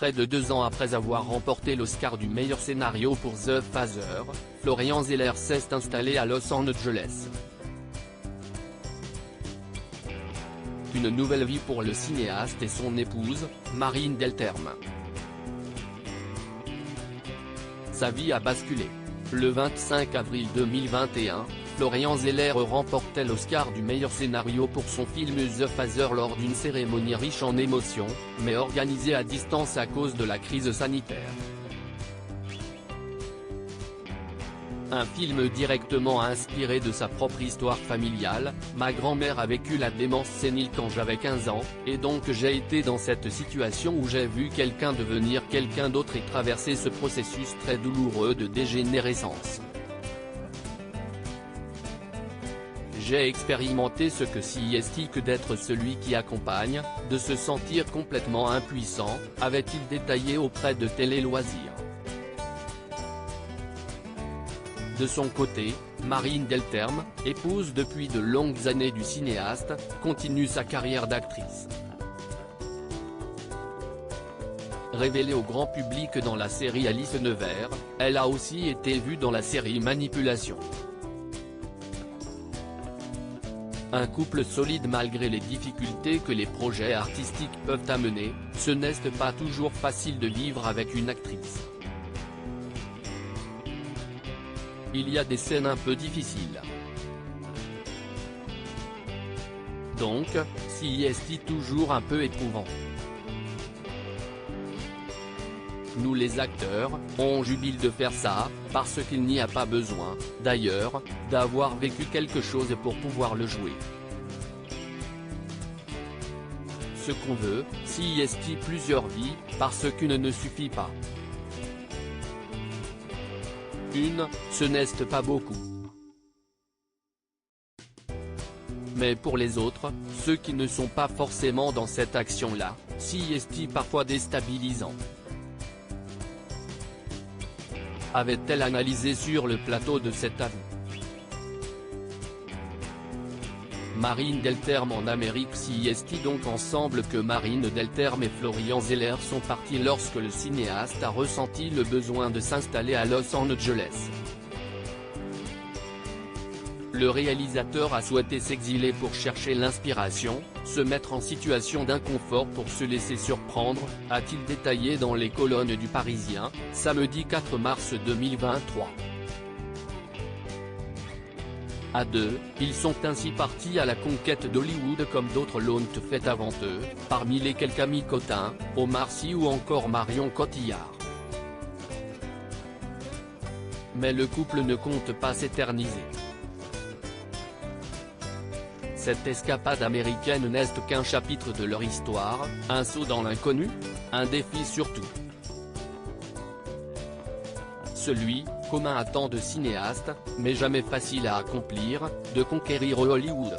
Près de 2 ans après avoir remporté l'Oscar du meilleur scénario pour The Father, Florian Zeller s'est installé à Los Angeles. Une nouvelle vie pour le cinéaste et son épouse, Marine Delterme. Sa vie a basculé. Le 25 avril 2021, Florian Zeller remportait l'Oscar du meilleur scénario pour son film The Father lors d'une cérémonie riche en émotions, mais organisée à distance à cause de la crise sanitaire. Un film directement inspiré de sa propre histoire familiale. Ma grand-mère a vécu la démence sénile quand j'avais 15 ans, et donc j'ai été dans cette situation où j'ai vu quelqu'un devenir quelqu'un d'autre et traverser ce processus très douloureux de dégénérescence. J'ai expérimenté ce que c'est que d'être celui qui accompagne, de se sentir complètement impuissant, avait-il détaillé auprès de Télé Loisirs. De son côté, Marine Delterme, épouse depuis de longues années du cinéaste, continue sa carrière d'actrice. Révélée au grand public dans la série Alice Nevers, elle a aussi été vue dans la série Manipulation. Un couple solide malgré les difficultés que les projets artistiques peuvent amener, ce n'est pas toujours facile de vivre avec une actrice. Il y a des scènes un peu difficiles. Donc, c'est toujours un peu éprouvant. Nous les acteurs, on jubile de faire ça, parce qu'il n'y a pas besoin, d'ailleurs, d'avoir vécu quelque chose pour pouvoir le jouer. Ce qu'on veut, c'est plusieurs vies, parce qu'une ne suffit pas. Ce n'est pas beaucoup. Mais pour les autres, ceux qui ne sont pas forcément dans cette action-là, c'est parfois déstabilisant. Avait-elle analysé sur le plateau de cet avou? Marine Delterme en Amérique. C'est donc ensemble que Marine Delterme et Florian Zeller sont partis lorsque le cinéaste a ressenti le besoin de s'installer à Los Angeles. Le réalisateur a souhaité s'exiler pour chercher l'inspiration, se mettre en situation d'inconfort pour se laisser surprendre, a-t-il détaillé dans les colonnes du Parisien, samedi 4 mars 2023. À deux, ils sont ainsi partis à la conquête d'Hollywood comme d'autres l'ont fait avant eux, parmi lesquels Camille Cotin, Omar Sy ou encore Marion Cotillard. Mais le couple ne compte pas s'éterniser. Cette escapade américaine n'est qu'un chapitre de leur histoire, un saut dans l'inconnu, un défi surtout. Celui, commun à tant de cinéastes, mais jamais facile à accomplir, de conquérir Hollywood.